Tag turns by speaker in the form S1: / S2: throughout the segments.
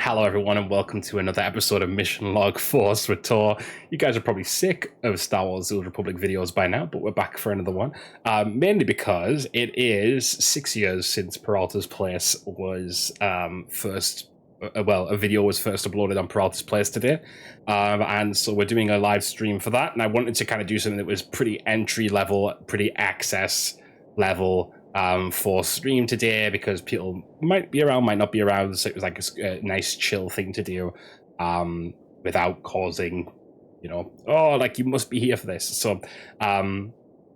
S1: Hello everyone and welcome to another episode of Mission Log for SWTOR. You guys are probably sick of Star Wars The Old Republic videos by now, but we're back for another one. Mainly because it is 6 years since Peralta's Place was a video was first uploaded on Peralta's Place today. And so we're doing a live stream for that, and I wanted to kind of do something that was pretty entry level, pretty access level for stream today, because people might be around, might not be around, so it was like a nice chill thing to do without causing, you know, oh, like you must be here for this. So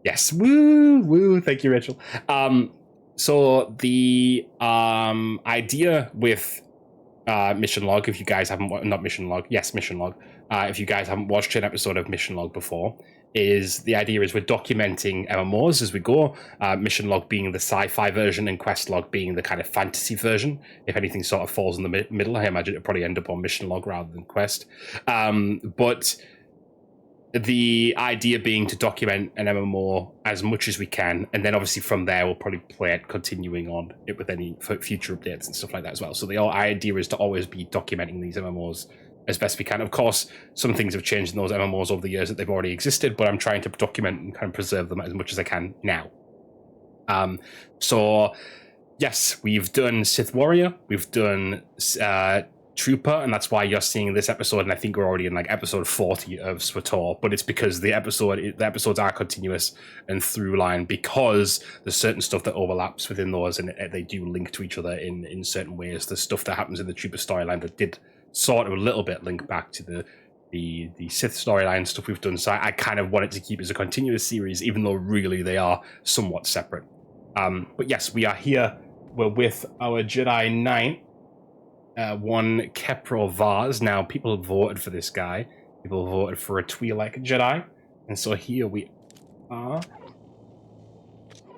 S1: yes, woo, thank you, Rachel. So the idea with Mission Log, if you guys haven't, not Mission Log, yes, Mission Log, if you guys haven't watched an episode of Mission Log before, is the idea is we're documenting MMOs as we go, Mission Log being the sci-fi version and Quest Log being the kind of fantasy version. If anything sort of falls in the middle, I imagine it'll probably end up on Mission Log rather than Quest. But the idea being to document an MMO as much as we can, and then obviously from there we'll probably play it continuing on it with any future updates and stuff like that as well. So the idea is to always be documenting these MMOs as best we can. Of course, some things have changed in those MMOs over the years that they've already existed, but I'm trying to document and kind of preserve them as much as I can now. So yes, we've done Sith Warrior, we've done Trooper, and that's why you're seeing this episode, and I think we're already in like episode 40 of SWTOR, but it's because the episodes are continuous and through line, because there's certain stuff that overlaps within those, and they do link to each other in certain ways. There's stuff that happens in the Trooper storyline that did sort of a little bit link back to the Sith storyline stuff we've done, so I kind of wanted to keep it as a continuous series, even though really they are somewhat separate. But yes, we are here. We're with our Jedi Knight, one Kepro Vaz. Now, people have voted for this guy. People have voted for a Twi'lek Jedi, and so here we are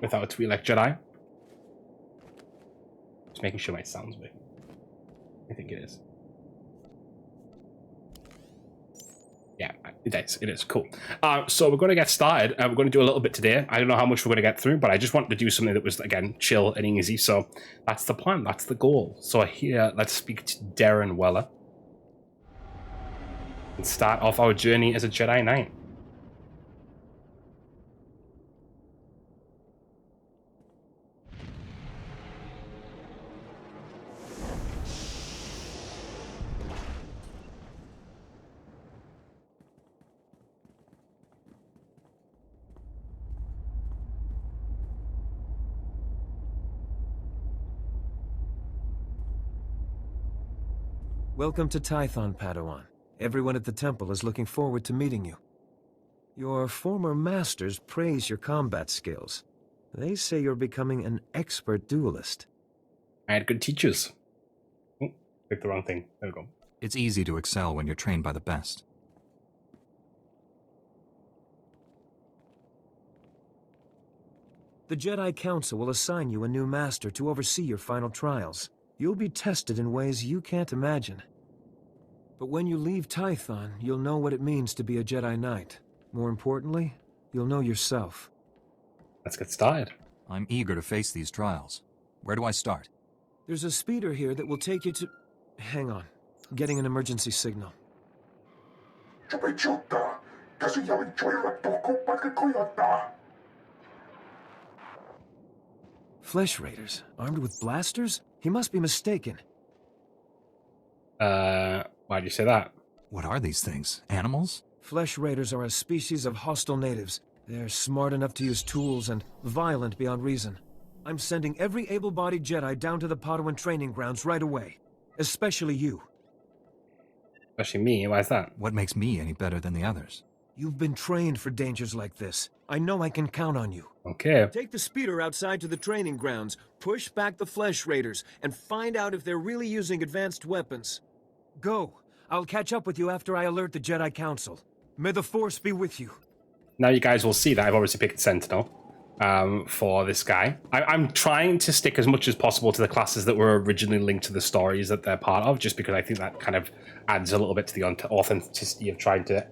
S1: with our Twi'lek Jedi. Just making sure my sound's big. I think it is. Yeah, it is cool. So we're going to get started. We're going to do a little bit today. I don't know how much we're going to get through, but I just wanted to do something that was, again, chill and easy. So that's the plan. That's the goal. So here, let's speak to Darren Weller and start off our journey as a Jedi Knight.
S2: Welcome to Tython, Padawan. Everyone at the temple is looking forward to meeting you. Your former masters praise your combat skills. They say you're becoming an expert duelist.
S1: I had good teachers. Oh, picked the wrong thing. There we go.
S3: It's easy to excel when you're trained by the best.
S2: The Jedi Council will assign you a new master to oversee your final trials. You'll be tested in ways you can't imagine. But when you leave Tython, you'll know what it means to be a Jedi Knight. More importantly, you'll know yourself.
S1: Let's get started.
S3: I'm eager to face these trials. Where do I start?
S2: There's a speeder here that will take you to... Hang on. I'm getting an emergency signal. Flesh Raiders? Armed with blasters? He must be mistaken.
S1: Why'd you say that?
S3: What are these things? Animals?
S2: Flesh Raiders are a species of hostile natives. They're smart enough to use tools and violent beyond reason. I'm sending every able-bodied Jedi down to the Padawan training grounds right away. Especially you.
S1: Especially me? Why is that?
S3: What makes me any better than the others?
S2: You've been trained for dangers like this. I know I can count on you.
S1: Okay.
S2: Take the speeder outside to the training grounds, push back the Flesh Raiders, and find out if they're really using advanced weapons. Go. I'll catch up with you after I alert the Jedi Council. May the Force be with you.
S1: Now you guys will see that I've obviously picked Sentinel for this guy. I'm trying to stick as much as possible to the classes that were originally linked to the stories that they're part of, just because I think that kind of adds a little bit to the authenticity of trying to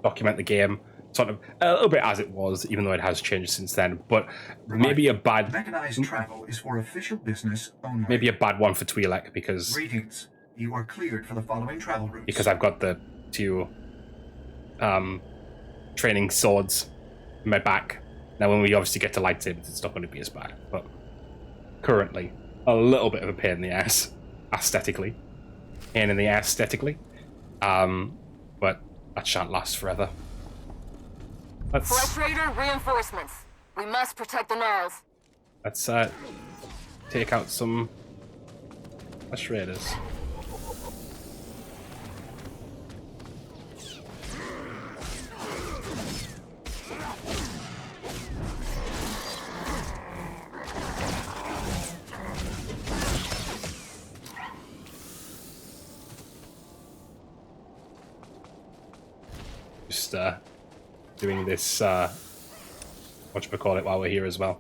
S1: document the game sort of a little bit as it was, even though it has changed since then. But maybe a bad,
S4: Mechanized travel is for official business only.
S1: maybe a bad one for Twi'lek because
S4: Greetings. You are cleared for the following travel routes.
S1: because I've got the 2 training swords in my back. Now, when we obviously get to lightsabers, it's not going to be as bad. But currently, a little bit of a pain in the ass, aesthetically. Pain in the ass, aesthetically. But that shan't last forever.
S5: Flesh Raider reinforcements. We must protect the Gnarls.
S1: Let's take out some Flesh Raiders. Just doing this whatchamacallit while we're here as well.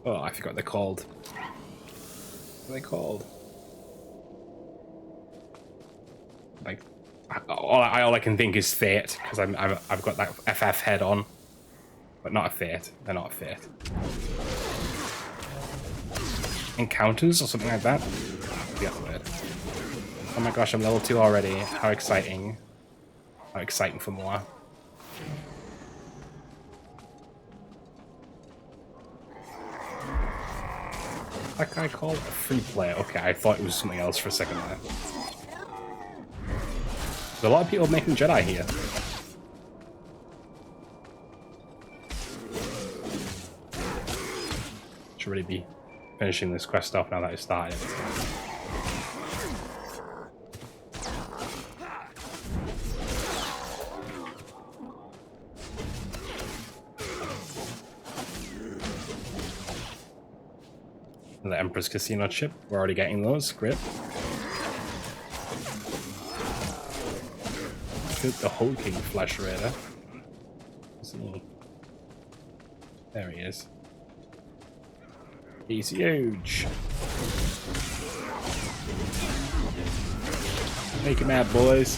S1: Oh, I forgot they're called. What are they called? Like, all I can think is Fate, because I've got that FF head on, but not a Fate. They're not a Fate. Encounters or something like that. Yeah, word. Oh my gosh, I'm level 2 already. How exciting! How exciting for more. That guy called a free play. Okay, I thought it was something else for a second there. There's a lot of people making Jedi here. Should really be finishing this quest off now that it started. The Emperor's Casino chip. We're already getting those. Great. Good. The hulking Flesh Raider. Isn't he? There he is. He's huge. Make him out, boys.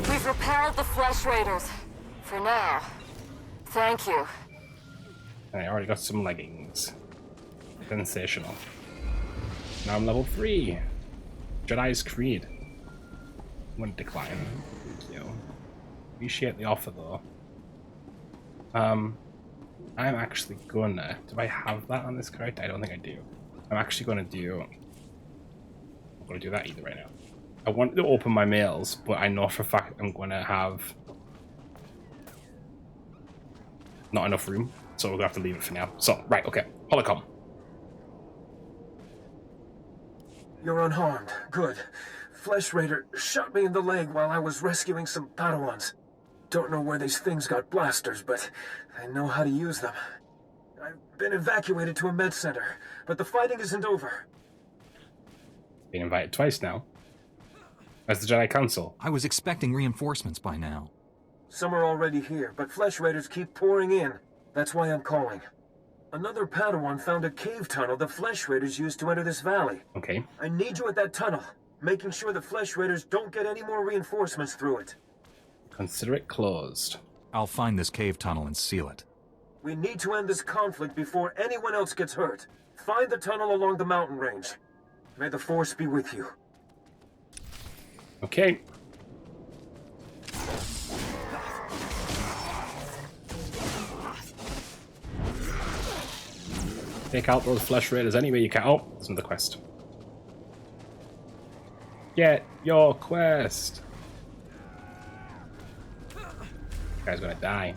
S5: We've repelled the Flesh Raiders. For now. Thank you.
S1: And I already got some leggings. Sensational. Now I'm level 3. Jedi's Creed. I'm gonna decline. Thank you. Appreciate the offer though. I'm actually gonna... Do I have that on this character? I don't think I do. I'm actually gonna do... I'm not gonna do that either right now. I want to open my mails, but I know for a fact I'm gonna have... not enough room, so we're gonna have to leave it for now. So, right, okay. Holocom.
S2: You're unharmed. Good. Flesh Raider shot me in the leg while I was rescuing some Padawans. Don't know where these things got blasters, but I know how to use them. I've been evacuated to a med center, but the fighting isn't over.
S1: Been invited twice now. As the Jedi Council.
S3: I was expecting reinforcements by now.
S2: Some are already here, but Flesh Raiders keep pouring in. That's why I'm calling. Another Padawan found a cave tunnel the Flesh Raiders used to enter this valley.
S1: Okay.
S2: I need you at that tunnel, making sure the Flesh Raiders don't get any more reinforcements through it.
S1: Consider it closed.
S3: I'll find this cave tunnel and seal it.
S2: We need to end this conflict before anyone else gets hurt. Find the tunnel along the mountain range. May the Force be with you.
S1: Okay. Take out those Flesh Raiders any way you can. Oh, there's another quest. Get your quest. This guy's gonna die.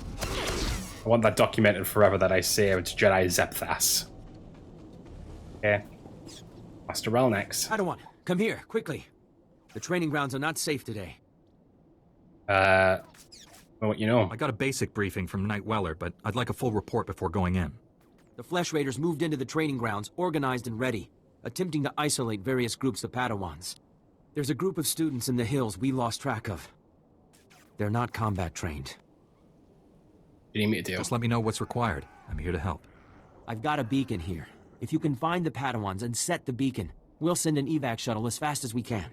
S1: I want that documented forever that I saved Jedi Zepthas. Okay. Master Relnex.
S6: Padawan, come here, quickly. The training grounds are not safe today.
S1: Well, what you know.
S3: I got a basic briefing from Knight Weller, but I'd like a full report before going in.
S6: The Flesh Raiders moved into the training grounds, organized and ready, attempting to isolate various groups of Padawans. There's a group of students in the hills we lost track of. They're not combat trained.
S1: You need me to do?
S3: Just let me know what's required. I'm here to help.
S6: I've got a beacon here. If you can find the Padawans and set the beacon, we'll send an evac shuttle as fast as we can.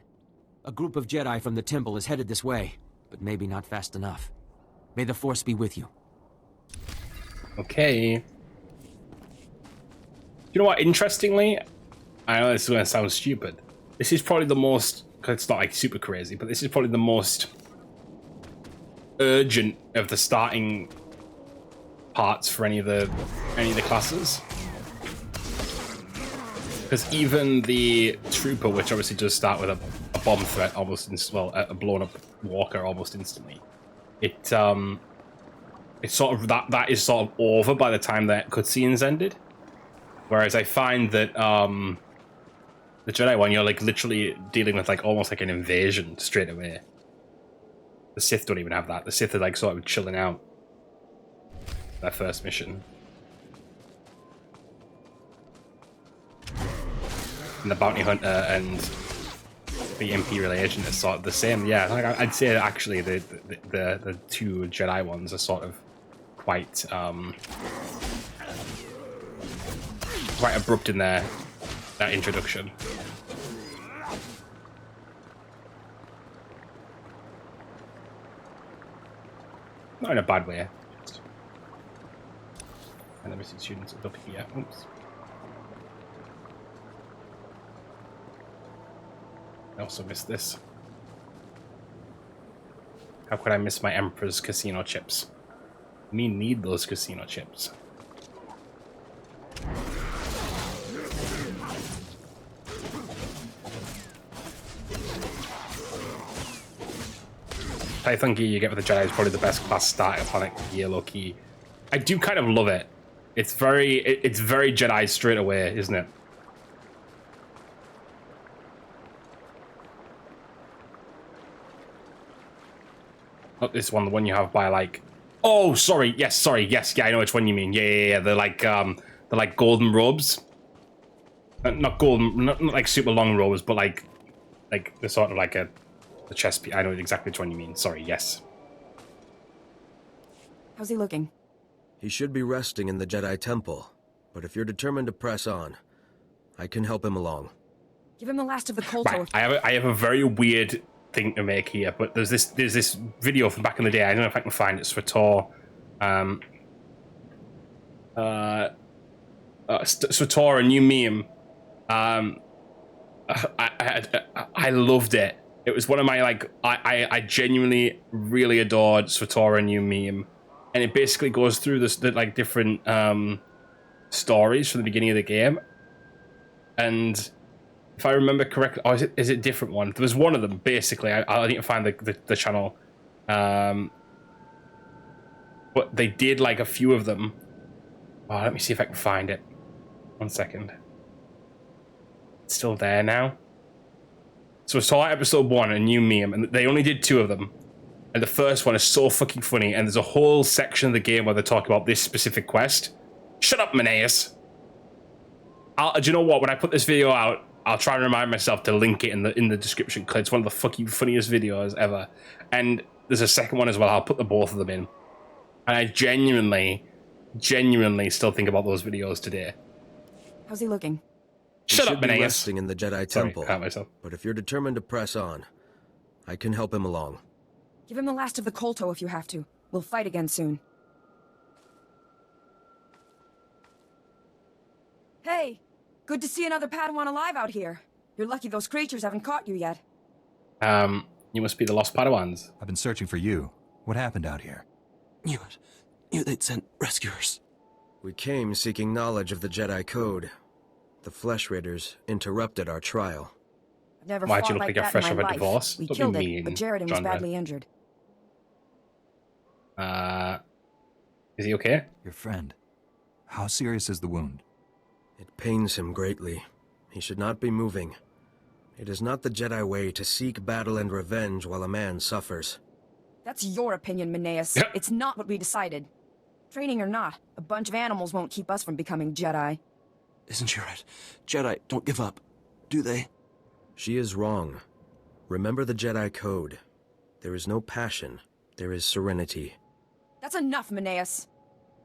S6: A group of Jedi from the temple is headed this way, but maybe not fast enough. May the Force be with you.
S1: Okay. You know what? Interestingly, I know this is going to sound stupid. This is probably the most, because it's not like super crazy, but this is probably the most urgent of the starting parts for any of the classes. Because even the trooper, which obviously does start with a bomb threat almost a blown up walker almost instantly, it's sort of that is sort of over by the time that cutscenes ended. Whereas I find that the Jedi one, you're like literally dealing with like almost like an invasion straight away. The Sith don't even have that. The Sith are like sort of chilling out. Their first mission. And the bounty hunter and the Imperial agent is sort of the same. Yeah, like I'd say actually the two Jedi ones are sort of quite quite abrupt in that introduction. Not in a bad way. And the missing students up here. Oops. I also missed this. How could I miss my Emperor's casino chips? Me need those casino chips. Python gear you get with the Jedi is probably the best class starter planet gear, low key. I do kind of love it. It's very Jedi straight away, isn't it? Not this one, the one you have by like. Oh, sorry. Yes, yeah, I know which one you mean. Yeah. They're like golden robes. Not golden, not like super long robes, but like they're sort of like the chest piece. I know exactly which one you mean. Sorry, yes.
S7: How's he looking?
S8: He should be resting in the Jedi Temple, but if you're determined to press on, I can help him along.
S7: Give him the last of the Kolto.
S1: Right, I have a very weird thing to make here, but there's this video from back in the day. I don't know if I can find it. SWTOR. SWTOR, a new meme. I loved it. It was one of my I genuinely really adored SWTOR, a new meme, and it basically goes through the like different stories from the beginning of the game, and if I remember correctly, or is it a different one? There was one of them basically. I need to find the channel, but they did like a few of them. Oh, let me see if I can find it. 1 second. It's still there now. So I saw episode 1, a new meme, and they only did 2 of them. And the first one is so fucking funny, and there's a whole section of the game where they talk about this specific quest. Shut up, Meneus. Do you know what? When I put this video out, I'll try and remind myself to link it in the description, because it's one of the fucking funniest videos ever. And there's a second one as well. I'll put the both of them in. And I genuinely still think about those videos today.
S7: How's he looking?
S1: Shut up, Meneus.
S8: Resting in the Jedi Temple.
S1: Sorry, myself.
S8: But if you're determined to press on, I can help him along.
S7: Give him the last of the Kolto if you have to. We'll fight again soon. Hey! Good to see another Padawan alive out here. You're lucky those creatures haven't caught you yet.
S1: You must be the lost Padawans.
S3: I've been searching for you. What happened out here?
S9: Knew they'd sent rescuers.
S8: We came seeking knowledge of the Jedi Code. The Flesh Raiders interrupted our trial.
S7: I've never
S1: Why'd
S7: fought
S1: you look like you're
S7: that
S1: fresh
S7: in
S1: off
S7: my
S1: a
S7: life.
S1: divorce?
S7: We
S1: Don't be
S7: killed
S1: mean,
S7: it, but Jaredin was
S1: John
S7: badly injured.
S1: Is he okay?
S3: Your friend. How serious is the wound?
S8: It pains him greatly. He should not be moving. It is not the Jedi way to seek battle and revenge while a man suffers.
S7: That's your opinion, Meneus. It's not what we decided. Training or not, a bunch of animals won't keep us from becoming Jedi.
S9: Isn't she right? Jedi don't give up, do they?
S8: She is wrong. Remember the Jedi Code. There is no passion. There is serenity.
S7: That's enough, Meneus.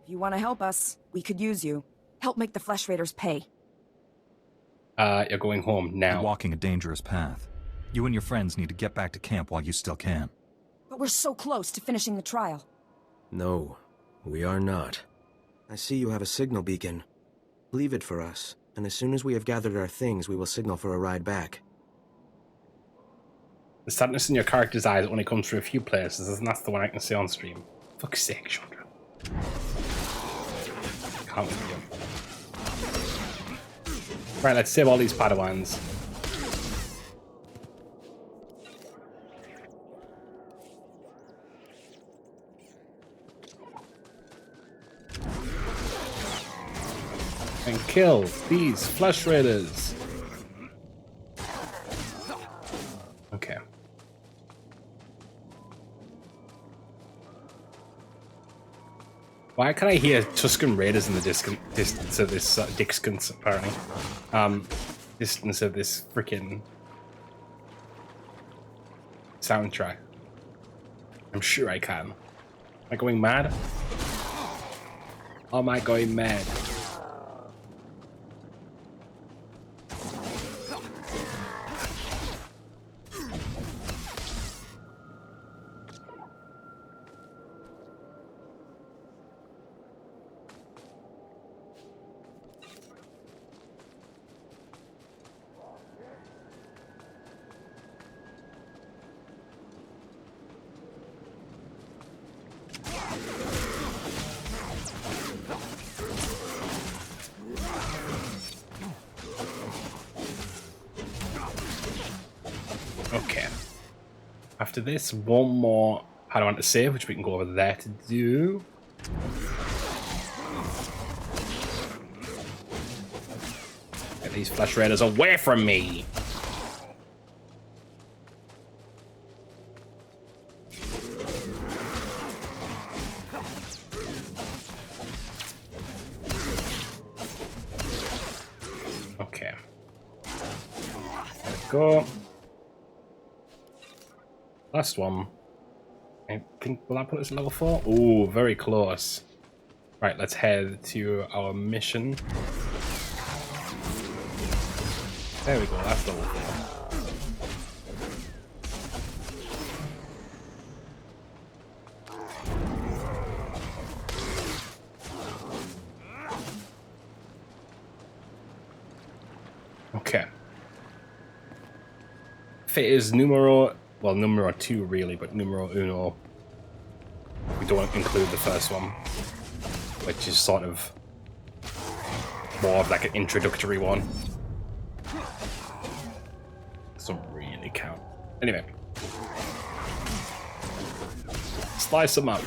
S7: If you want to help us, we could use you. Help make the Flesh Raiders pay.
S1: You're going home now.
S3: You're walking a dangerous path. You and your friends need to get back to camp while you still can.
S7: But we're so close to finishing the trial.
S8: No, we are not. I see you have a signal beacon. Leave it for us, and as soon as we have gathered our things, we will signal for a ride back.
S1: The sadness in your character's eyes only comes through a few places, and that's the one I can see on stream. Fuck's sake, Chandra. Can't with you. Right, let's save all these Padawans. And kill these flesh raiders. Okay. Why can I hear Tusken Raiders in the distance of this distance, apparently? Distance of this freaking soundtrack. I'm sure I can. Am I going mad? Or am I going mad? Okay. After this, one more Padawan to save, which we can go over there to do. Get these flesh raiders away from me! Okay. Let's go. Last one. I think, will that put us at level 4? Ooh, very close. Right, let's head to our mission. There we go, that's level 4. Okay. Fate is numero 2 really, but numero uno. We don't include the first one, which is sort of more of like an introductory one. Doesn't really count. Anyway. Slice them up.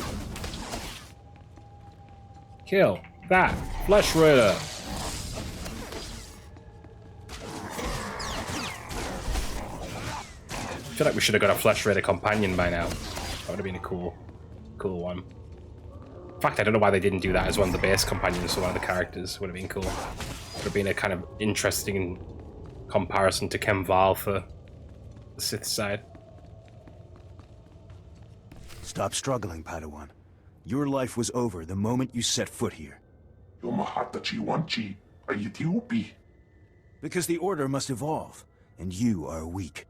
S1: Kill that flesh raider. I feel like we should have got a flesh raider companion by now. That would have been a cool one. In fact, I don't know why they didn't do that as one of the base companions for one of the characters. Would have been cool. Would have been a kind of interesting comparison to Kemval for the Sith side.
S10: Stop struggling, Padawan. Your life was over the moment you set foot here. Because the Order must evolve, and you are weak.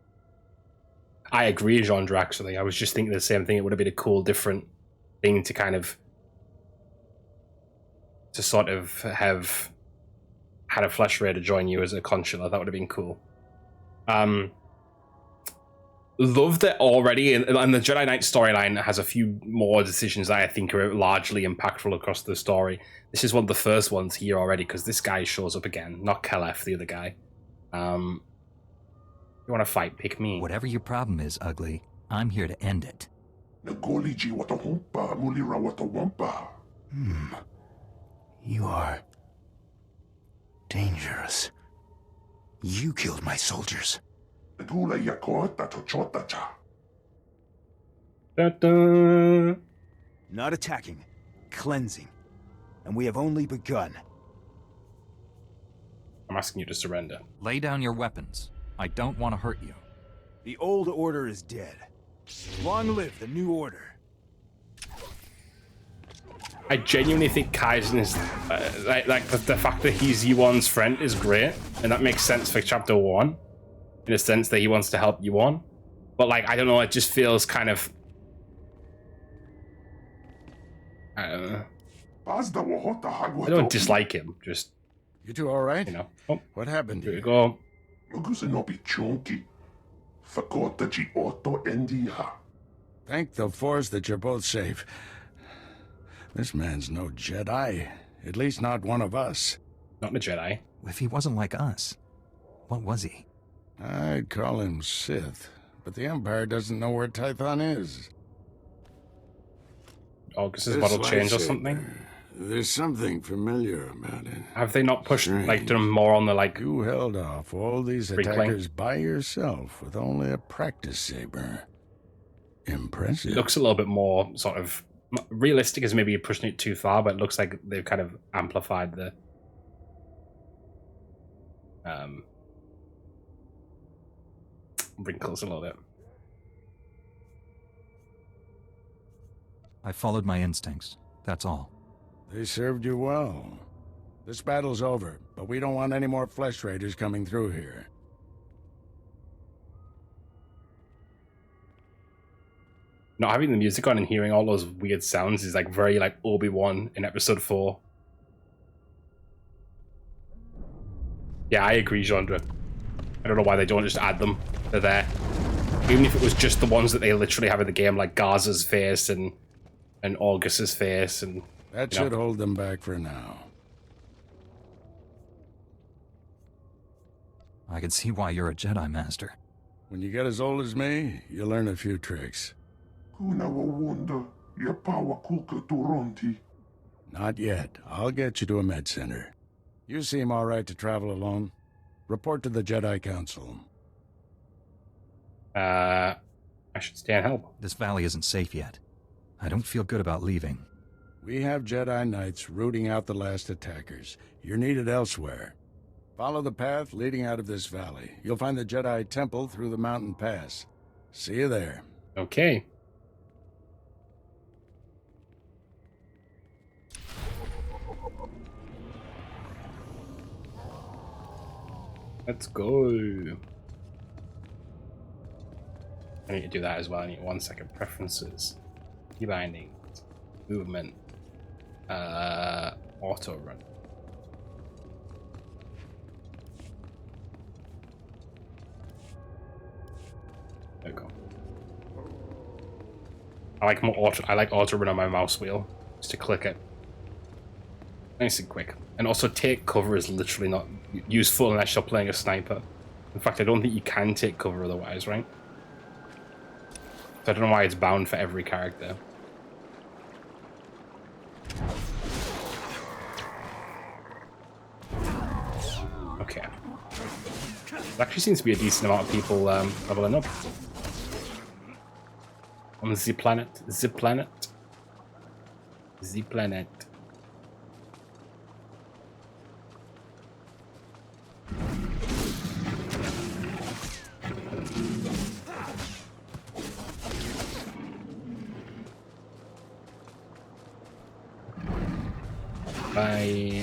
S1: I agree, Genre, actually. I was just thinking the same thing. It would have been a cool, different thing to kind of... to sort of have had a Flesh Raider join you as a consular. That would have been cool. Loved it already, and the Jedi Knight storyline has a few more decisions that I think are largely impactful across the story. This is one of the first ones here already, because this guy shows up again, not Kalef, the other guy. You want to fight, pick me.
S3: Whatever your problem is, Ugly, I'm here to end it.
S10: You are... dangerous. You killed my soldiers.
S1: Da-da.
S10: Not attacking, cleansing. And we have only begun.
S1: I'm asking you to surrender.
S3: Lay down your weapons. I don't want to hurt you.
S10: The old order is dead. Long live the new order.
S1: I genuinely think Kaizen is like the fact that he's Yuan's friend is great, and that makes sense for chapter 1 in a sense that he wants to help Yuan. But like, I don't know, it just feels kind of, I don't know. I don't dislike him, just,
S11: you two all right?
S1: You know. Oh,
S11: what happened
S1: here
S11: here?
S1: we go.
S11: Thank the Force that you're both safe. This man's no Jedi. At least not one of us.
S1: Not a Jedi.
S3: If he wasn't like us, what was he?
S11: I'd call him Sith, but the Empire doesn't know where Tython is.
S1: August's model change or something?
S11: There's something familiar about it.
S1: Have they not pushed, like, done more on the, like...
S11: You held off all these
S1: Freakling?
S11: attackers by yourself with only a practice saber. Impressive.
S1: It looks a little bit more sort of... Realistic is maybe pushing it too far, but it looks like they've kind of amplified the... wrinkles a little bit.
S3: I followed my instincts, that's all.
S11: They served you well. This battle's over, but we don't want any more flesh raiders coming through here.
S1: Not having the music on and hearing all those weird sounds is like very like Obi-Wan in episode 4. Yeah, I agree, Genre. I don't know why they don't just add them. They're there. Even if it was just the ones that they literally have in the game, like Garza's face and Augus's face, and
S11: that should hold them back for now.
S3: I can see why you're a Jedi Master.
S11: When you get as old as me, you learn a few tricks. Not yet. I'll get you to a med center. You seem all right to travel alone. Report to the Jedi Council.
S1: I should stay and help.
S3: This valley isn't safe yet. I don't feel good about leaving.
S11: We have Jedi Knights rooting out the last attackers. You're needed elsewhere. Follow the path leading out of this valley. You'll find the Jedi Temple through the mountain pass. See you there.
S1: Okay. Let's go. I need to do that as well. I need 1 second. Preferences. Key binding. Movement. Auto run. There we go. I like auto run on my mouse wheel. Just to click it. Nice and quick. And also take cover is literally not useful unless you're playing a sniper. In fact, I don't think you can take cover otherwise, right? So I don't know why it's bound for every character. Okay. There actually seems to be a decent amount of people leveling up. On the planet. The planet. The planet.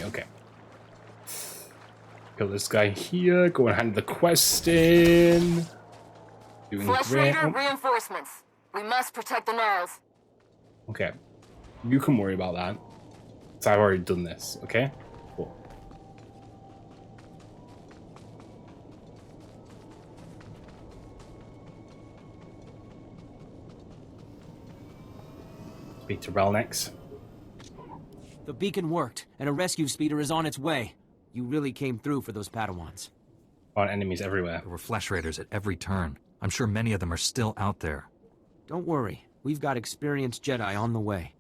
S1: Okay. Kill this guy here. Go and hand the quest in. Doing
S5: Flesh
S1: great.
S5: Raider reinforcements. We must protect the Gnarls.
S1: Okay. You can worry about that. Because I've already done this, okay? Cool. Speak to Relnex.
S6: The beacon worked, and a rescue speeder is on its way. You really came through for those Padawans.
S1: On enemies everywhere.
S3: There were flesh raiders at every turn. I'm sure many of them are still out there.
S6: Don't worry. We've got experienced Jedi on the way.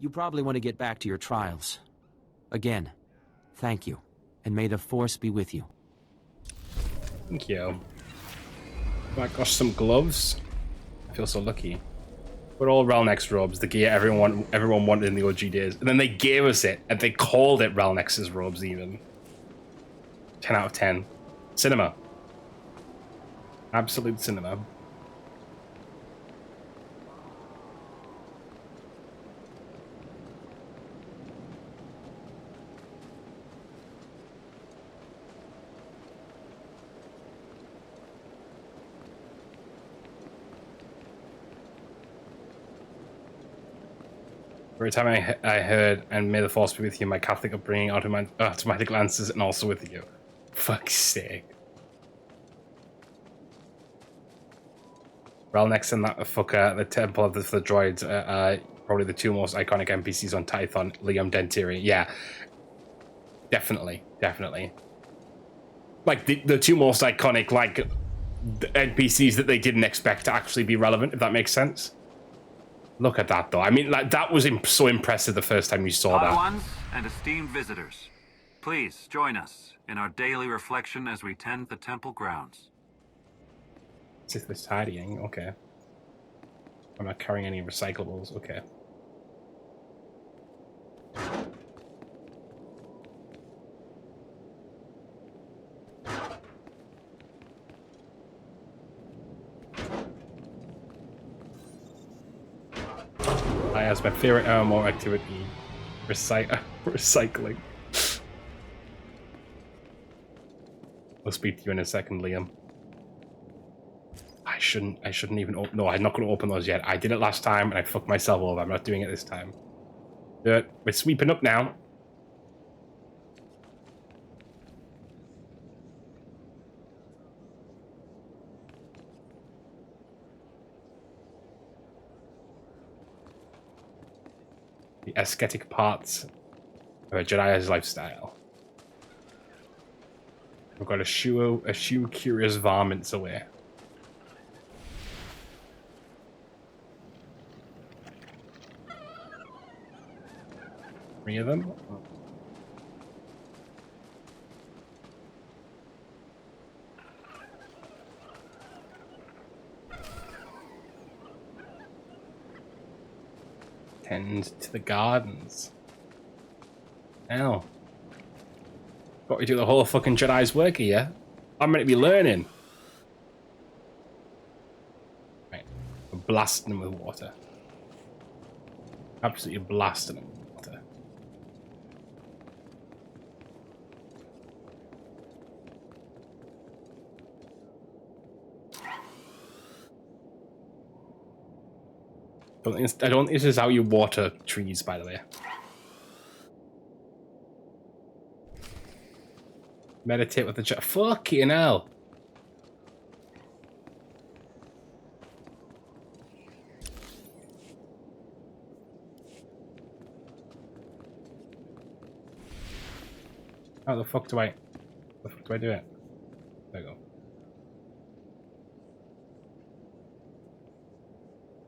S6: You probably want to get back to your trials. Again, thank you, and may the Force be with you.
S1: Thank you. Oh, I got some gloves. I feel so lucky. We're all Relnex robes, the gear everyone wanted in the OG days. And then they gave us it, and they called it Relnex's robes even. 10 out of 10. Cinema. Absolute cinema. Every time I heard, and may the force be with you, my Catholic upbringing, automatic lances, and also with you. Fuck's sake. Well, next in that fucker, the Temple of the Droids, probably the two most iconic NPCs on Tython, Liam Dentiri. Yeah, definitely. Like, the two most iconic, like, NPCs that they didn't expect to actually be relevant, if that makes sense. Look at that, though. I mean, like, that was so impressive the first time you saw that.
S12: Padawans and esteemed visitors, please join us in our daily reflection as we tend the temple grounds.
S1: Is this tidying? Okay. I'm not carrying any recyclables. Okay. That's my favorite MMO activity. Recycling. I'll speak to you in a second, Liam. I shouldn't even open. No, I'm not going to open those yet. I did it last time and I fucked myself over. I'm not doing it this time. We're sweeping up now. The aesthetic parts of a Jedi's lifestyle. We've got a shoe curious varmints away. Three of them? Oh. Tend to the gardens. Now. Got to do the whole fucking Jedi's work here. I'm meant to be learning. Right. We're blasting them with water. Absolutely blasting them with water. I don't think this is how you water trees, by the way. Meditate with the Jedi. Fucking hell. How the fuck do I do it? There we go.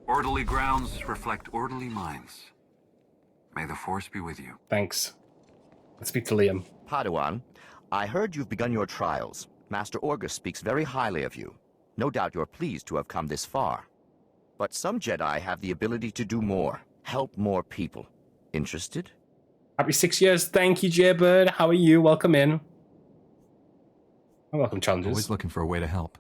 S12: Orderly grounds reflect orderly minds. May the Force be with you.
S1: Thanks. Let's speak to Liam.
S13: Padawan, I heard you've begun your trials. Master Orgus speaks very highly of you. No doubt you're pleased to have come this far. But some Jedi have the ability to do more, help more people. Interested?
S1: Happy 6 years. Thank you, Jaybird. How are you? Welcome in. Welcome, challenges.
S3: Always looking for a way to help.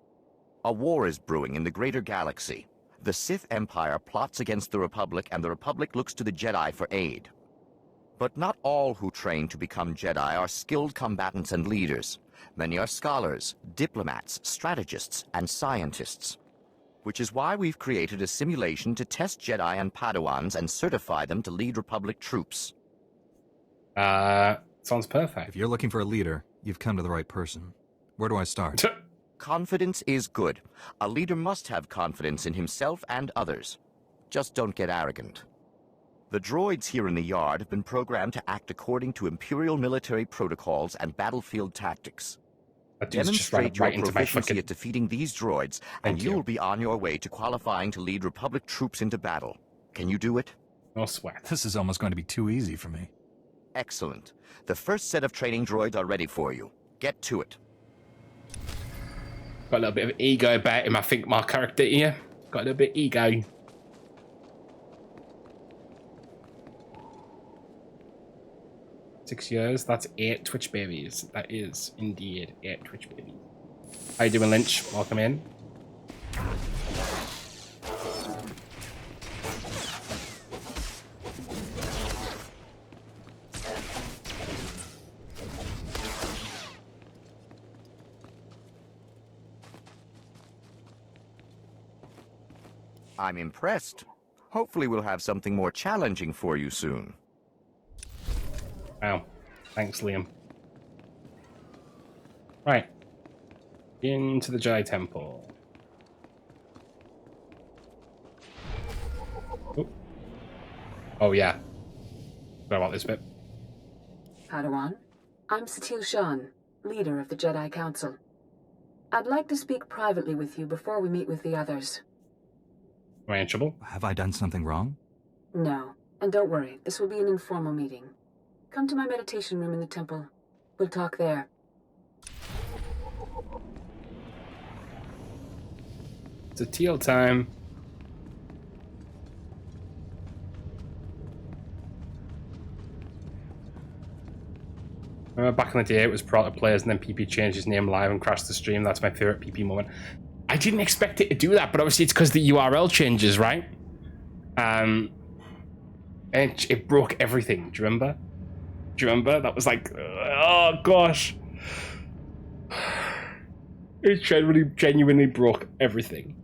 S13: A war is brewing in the greater galaxy. The Sith Empire plots against the Republic, and the Republic looks to the Jedi for aid. But not all who train to become Jedi are skilled combatants and leaders. Many are scholars, diplomats, strategists, and scientists. Which is why we've created a simulation to test Jedi and Padawans and certify them to lead Republic troops.
S1: Sounds perfect.
S3: If you're looking for a leader, you've come to the right person. Where do I start?
S13: Confidence is good. A leader must have confidence in himself and others. Just don't get arrogant. The droids here in the yard have been programmed to act according to Imperial military protocols and battlefield tactics. Demonstrate your proficiency at defeating these droids, and you will be on your way to qualifying to lead Republic troops into battle. Can you do it?
S1: No sweat.
S3: This is almost going to be too easy for me.
S13: Excellent. The first set of training droids are ready for you. Get to it.
S1: Got a little bit of ego about him, I think, my character here. Got a little bit of ego. $6 years, that's 8 Twitch babies. That is indeed 8 Twitch babies. How you doing, Lynch? Welcome in.
S13: I'm impressed. Hopefully we'll have something more challenging for you soon.
S1: Wow. Thanks, Liam. Right. Into the Jedi Temple. Oh yeah. Forgot about this bit.
S14: Padawan, I'm Satil Shan, leader of the Jedi Council. I'd like to speak privately with you before we meet with the others.
S1: Am I in trouble?
S3: Have I done something wrong?
S14: No, and don't worry, this will be an informal meeting. Come to my meditation room in the temple. We'll talk there.
S1: It's a teal time. Remember back in the day it was Prota Players and then PP changed his name live and crashed the stream. That's my favorite PP moment. I didn't expect it to do that, but obviously it's because the URL changes, right? And it broke everything. Do you remember? Do you remember? That was like, oh gosh. It genuinely broke everything.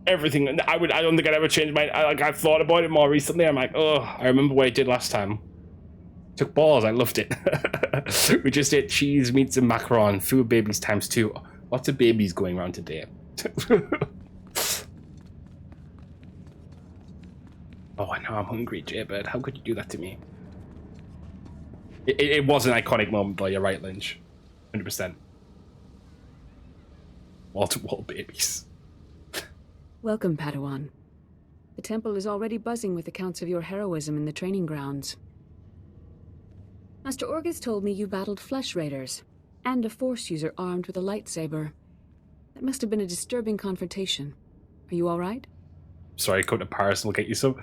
S1: Everything. I don't think I'd ever change my. I've thought about it more recently. I'm like, oh, I remember what I did last time. Took balls. I loved it. We just ate cheese, meats, and macaron. Food babies times 2. Lots of babies going around today. Oh, I know I'm hungry, Jaybird. How could you do that to me? It was an iconic moment, though. You're right, Lynch. 100%. Wall-to-wall babies.
S14: Welcome, Padawan. The temple is already buzzing with accounts of your heroism in the training grounds. Master Orgus told me you battled flesh raiders, and a Force user armed with a lightsaber. That must have been a disturbing confrontation. Are you alright?
S1: Sorry, come to Paris and we'll get you some.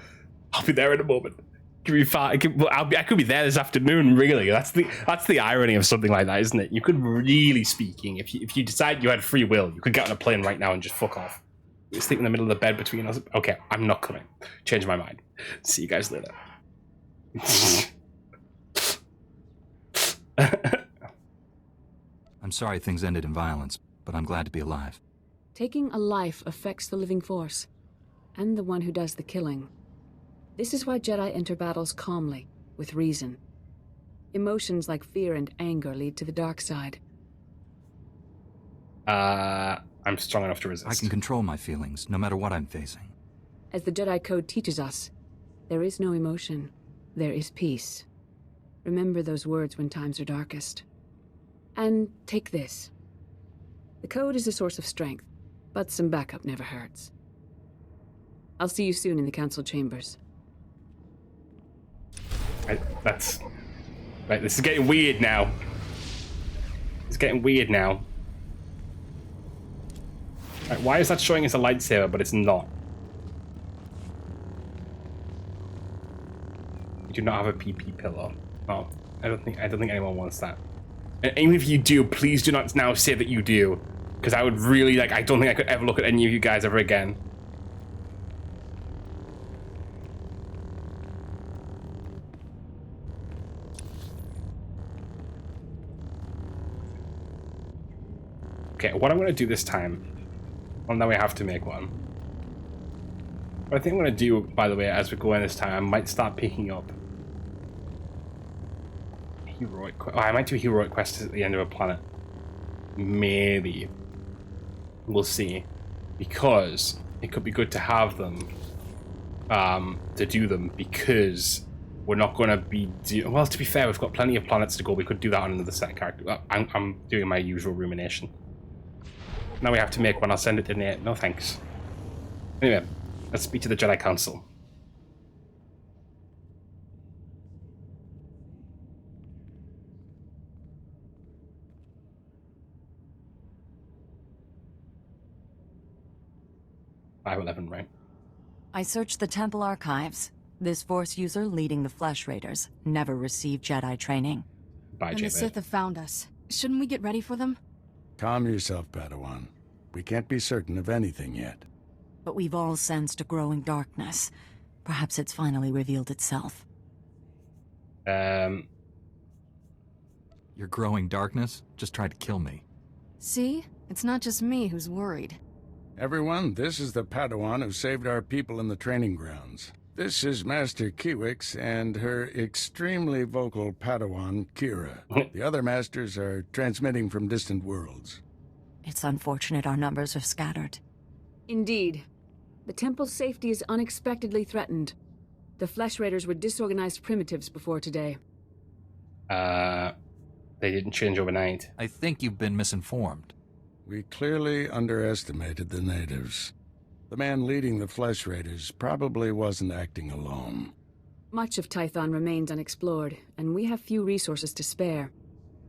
S1: I'll be there in a moment. Give me 5. I could be there this afternoon, really. That's the irony of something like that, isn't it? You could, really speaking, if you decide you had free will, you could get on a plane right now and just fuck off. You sleep in the middle of the bed between us. Okay, I'm not coming. Change my mind. See you guys later.
S3: I'm sorry things ended in violence, but I'm glad to be alive.
S14: Taking a life affects the living force, and the one who does the killing. This is why Jedi enter battles calmly, with reason. Emotions like fear and anger lead to the dark side.
S1: I'm strong enough to resist.
S3: I can control my feelings, no matter what I'm facing.
S14: As the Jedi Code teaches us, there is no emotion, there is peace. Remember those words when times are darkest. And take this. The Code is a source of strength, but some backup never hurts. I'll see you soon in the Council chambers.
S1: That's... Right, this is getting weird now. It's getting weird now. Right, why is that showing as a lightsaber, but it's not? You do not have a PP pillow. No, I don't think anyone wants that. And even if you do, please do not now say that you do, because I would really like. I don't think I could ever look at any of you guys ever again. Okay, what I'm going to do this time. Well, now we have to make one. What I think I'm going to do, by the way, as we go in this time, I might start picking up heroic. Oh, I might do heroic quests at the end of a planet. Maybe. We'll see. Because it could be good to have them. To do them, because we're not going to be well, to be fair, we've got plenty of planets to go. We could do that on another set of characters. I'm doing my usual rumination. Now we have to make one. I'll send it to Nate. No thanks. Anyway, let's speak to the Jedi Council. $511, right?
S15: I searched the temple archives. This Force user leading the Flesh Raiders never received Jedi training.
S1: Bye,
S16: and the Sith have found us. Shouldn't we get ready for them?
S11: Calm yourself, Padawan. We can't be certain of anything yet.
S15: But we've all sensed a growing darkness. Perhaps it's finally revealed itself.
S3: Your growing darkness just tried to kill me.
S16: See? It's not just me who's worried.
S11: Everyone, this is the Padawan who saved our people in the training grounds. This is Master Kiwix and her extremely vocal Padawan, Kira. The other masters are transmitting from distant worlds.
S15: It's unfortunate our numbers are scattered.
S14: Indeed. The temple's safety is unexpectedly threatened. The Flesh Raiders were disorganized primitives before today.
S1: They didn't change overnight.
S3: I think you've been misinformed.
S11: We clearly underestimated the natives. The man leading the Flesh Raiders probably wasn't acting alone.
S14: Much of Tython remains unexplored, and we have few resources to spare.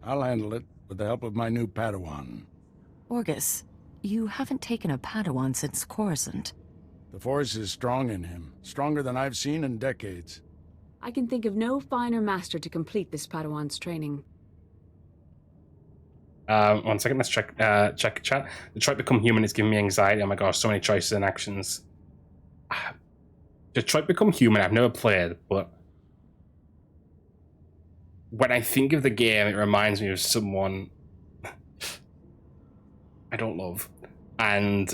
S11: I'll handle it with the help of my new Padawan.
S15: Orgus, you haven't taken a Padawan since Coruscant.
S11: The Force is strong in him, stronger than I've seen in decades.
S14: I can think of no finer master to complete this Padawan's training.
S1: 1 second, let's check chat. The try to become human is giving me anxiety. Oh my gosh, so many choices and actions. Detroit Become Human, I've never played, but when I think of the game, it reminds me of someone I don't love. And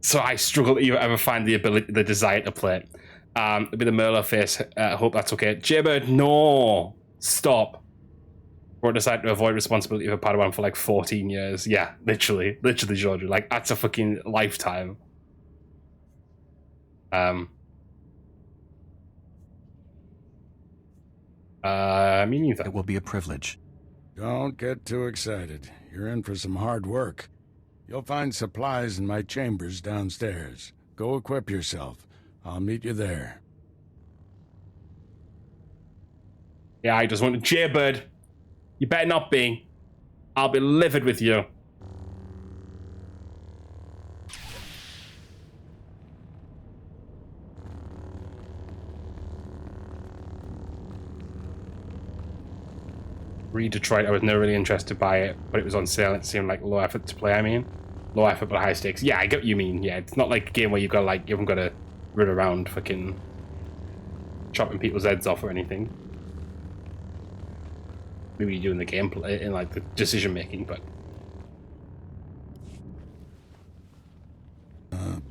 S1: so I struggle to ever find the desire to play it. It'll be the Merlot face. I hope that's okay. Jaybird, no! Stop. Or decided to avoid responsibility of a Padawan for like 14 years. Yeah, literally, Georgia. Like, that's a fucking lifetime. Me neither.
S3: It will be a privilege.
S11: Don't get too excited. You're in for some hard work. You'll find supplies in my chambers downstairs. Go equip yourself. I'll meet you there.
S1: Yeah, I just want to Jaybird. You better not be. I'll be livid with you. Detroit, I was never really interested by it, but it was on sale. It seemed like low effort to play. I mean, low effort but high stakes. Yeah, I get what you mean. Yeah, it's not like a game where you've got like you haven't got to run around fucking chopping people's heads off or anything. Maybe you do in the gameplay, in like the decision making, but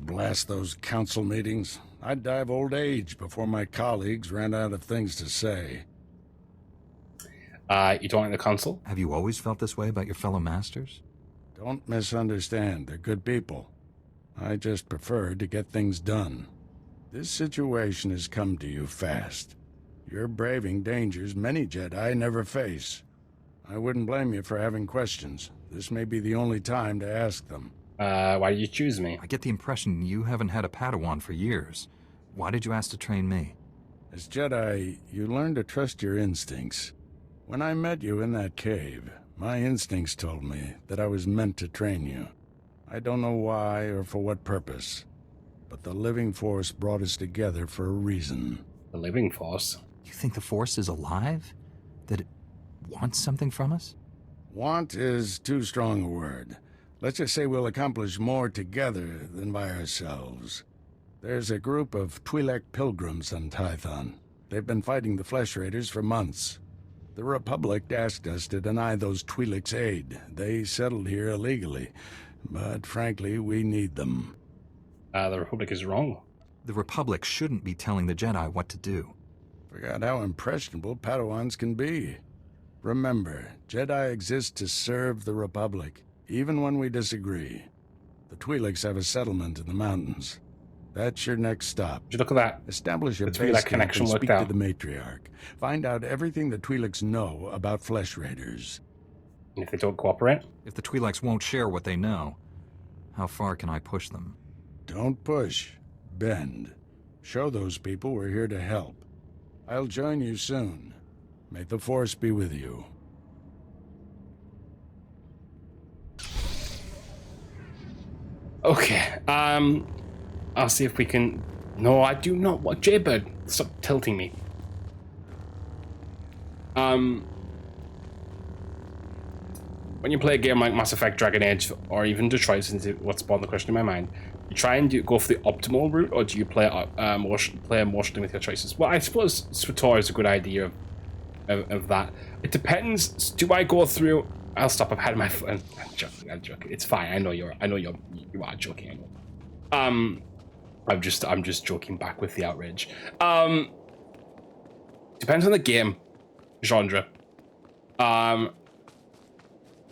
S11: blast those council meetings. I'd die of old age before my colleagues ran out of things to say.
S1: You don't like the council?
S3: Have you always felt this way about your fellow masters?
S11: Don't misunderstand. They're good people. I just prefer to get things done. This situation has come to you fast. You're braving dangers many Jedi never face. I wouldn't blame you for having questions. This may be the only time to ask them.
S1: Why did you choose me?
S3: I get the impression you haven't had a Padawan for years. Why did you ask to train me?
S11: As Jedi, you learn to trust your instincts. When I met you in that cave, my instincts told me that I was meant to train you. I don't know why or for what purpose, but the Living Force brought us together for a reason.
S1: The Living Force?
S3: You think the Force is alive? That it wants something from us?
S11: Want is too strong a word. Let's just say we'll accomplish more together than by ourselves. There's a group of Twi'lek pilgrims on Tython. They've been fighting the Flesh Raiders for months. The Republic asked us to deny those Twi'leks aid. They settled here illegally, but frankly, we need them.
S1: The Republic is wrong.
S3: The Republic shouldn't be telling the Jedi what to do.
S11: Forgot how impressionable Padawans can be. Remember, Jedi exist to serve the Republic, even when we disagree. The Twi'leks have a settlement in the mountains. That's your next stop.
S1: Did you look at that?
S11: Establish a
S1: The
S11: base
S1: Twi'lek
S11: camp
S1: connection
S11: and
S1: worked
S11: speak
S1: out.
S11: to the matriarch. Find out everything the Twi'leks know about Flesh Raiders.
S1: And if they don't cooperate?
S3: If the Twi'leks won't share what they know, how far can I push them?
S11: Don't push. Bend. Show those people we're here to help. I'll join you soon. May the Force be with you.
S1: Okay, I'll see if we can... No, I do not want... Jaybird, stop tilting me. When you play a game like Mass Effect, Dragon Age, or even Detroit, since what's spawned the question in my mind, you try and go for the optimal route, or do you play emotionally with your choices? Well, I suppose SWTOR is a good idea of that. It depends. Do I go through... I'll stop. I've had my fun. I'm joking. It's fine. I know you are joking. I know. I'm just joking back with the outrage. Depends on the game genre.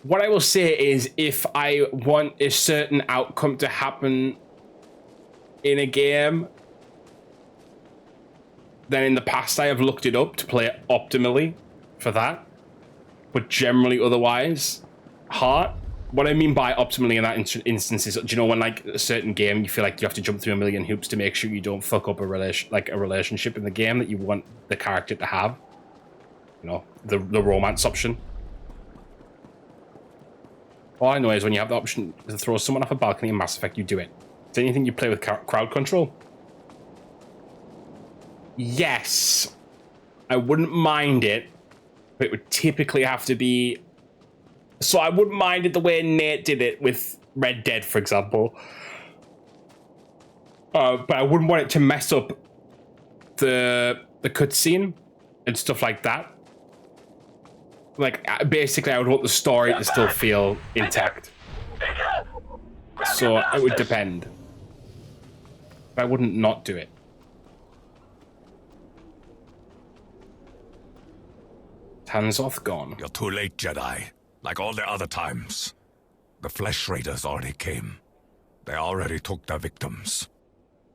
S1: What I will say is, if I want a certain outcome to happen in a game, then in the past I have looked it up to play it optimally for that. But generally otherwise, hard. What I mean by optimally in that instance is, do you know when like a certain game you feel like you have to jump through a million hoops to make sure you don't fuck up a relationship in the game that you want the character to have? You know, the romance option. All I know is when you have the option to throw someone off a balcony in Mass Effect, you do it. Is there anything you play with crowd control? Yes. I wouldn't mind it, but it would typically have to be... So I wouldn't mind it the way Nate did it with Red Dead, for example. But I wouldn't want it to mess up the cutscene and stuff like that. Like, basically, I would want the story to still feel intact. So it would depend. But I wouldn't not do it. Tanzoth gone.
S17: You're too late, Jedi. Like all the other times. The Flesh Raiders already came. They already took their victims.